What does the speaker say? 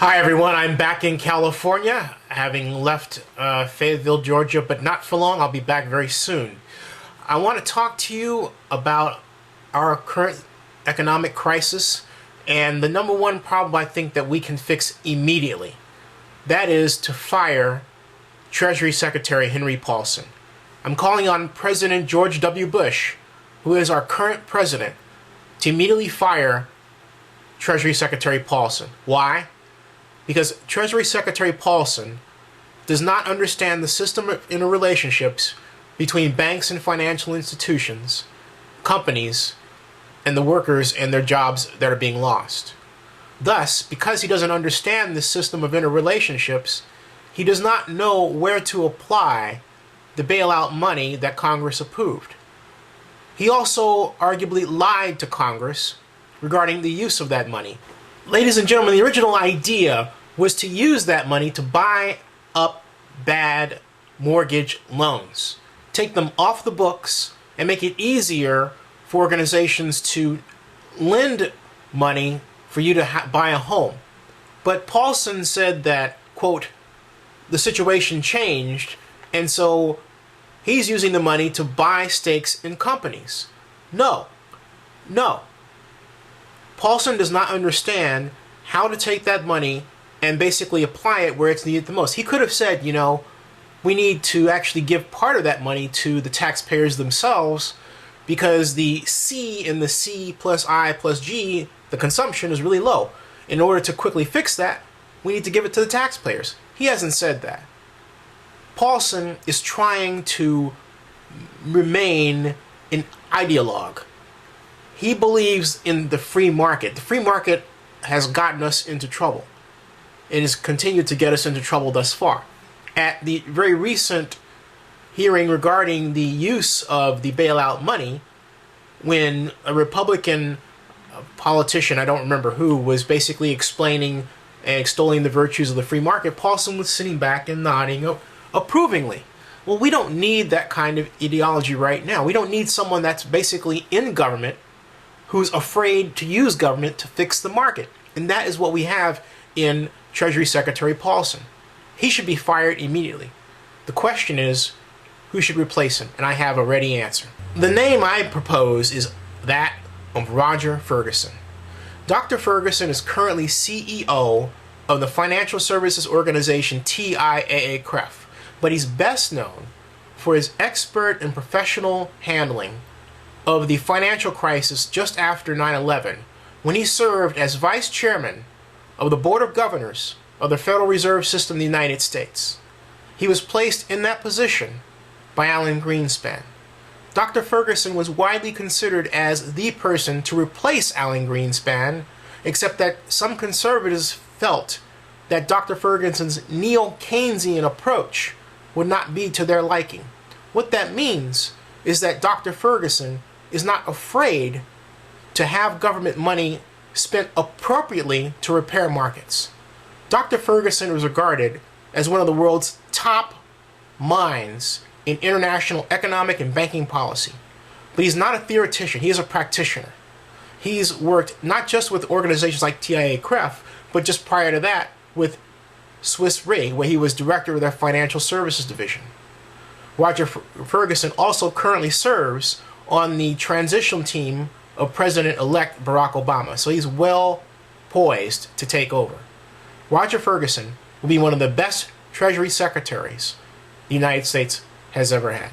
Hi everyone, I'm back in California, having left Fayetteville, Georgia, but not for long. I'll be back very soon. I want to talk to you about our current economic crisis and the number one problem I think that we can fix immediately. That is to fire Treasury Secretary Henry Paulson. I'm calling on President George W. Bush, who is our current president, to immediately fire Treasury Secretary Paulson. Why? Because Treasury Secretary Paulson does not understand the system of interrelationships between banks and financial institutions, companies, and the workers and their jobs that are being lost. Thus, because he doesn't understand the system of interrelationships, he does not know where to apply the bailout money that Congress approved. He also arguably lied to Congress regarding the use of that money. Ladies and gentlemen, the original idea was to use that money to buy up bad mortgage loans, take them off the books, and make it easier for organizations to lend money for you to buy a home. But Paulson said that, quote, the situation changed, and so he's using the money to buy stakes in companies. No. Paulson does not understand how to take that money and basically apply it where it's needed the most. He could have said, we need to actually give part of that money to the taxpayers themselves because the C in the C plus I plus G, the consumption is really low. In order to quickly fix that, we need to give it to the taxpayers. He hasn't said that. Paulson is trying to remain an ideologue. He believes in the free market. The free market has gotten us into trouble. It has continued to get us into trouble thus far. At the very recent hearing regarding the use of the bailout money, when a Republican politician, I don't remember who, was basically explaining and extolling the virtues of the free market, Paulson was sitting back and nodding approvingly. Well, we don't need that kind of ideology right now. We don't need someone that's basically in government who's afraid to use government to fix the market. And that is what we have in Treasury Secretary Paulson. He should be fired immediately. The question is, who should replace him? And I have a ready answer. The name I propose is that of Roger Ferguson. Dr. Ferguson is currently CEO of the financial services organization TIAA-CREF, but he's best known for his expert and professional handling of the financial crisis just after 9/11, when he served as vice chairman of the Board of Governors of the Federal Reserve System of the United States. He was placed in that position by Alan Greenspan. Dr. Ferguson was widely considered as the person to replace Alan Greenspan, except that some conservatives felt that Dr. Ferguson's neo-Keynesian approach would not be to their liking. What that means is that Dr. Ferguson is not afraid to have government money spent appropriately to repair markets. Dr. Ferguson was regarded as one of the world's top minds in international economic and banking policy. But he's not a theoretician, he is a practitioner. He's worked not just with organizations like TIAA-CREF, but just prior to that with Swiss Re, where he was director of their financial services division. Roger Ferguson also currently serves on the transition team of President-elect Barack Obama, so he's well poised to take over. Roger Ferguson will be one of the best Treasury secretaries the United States has ever had.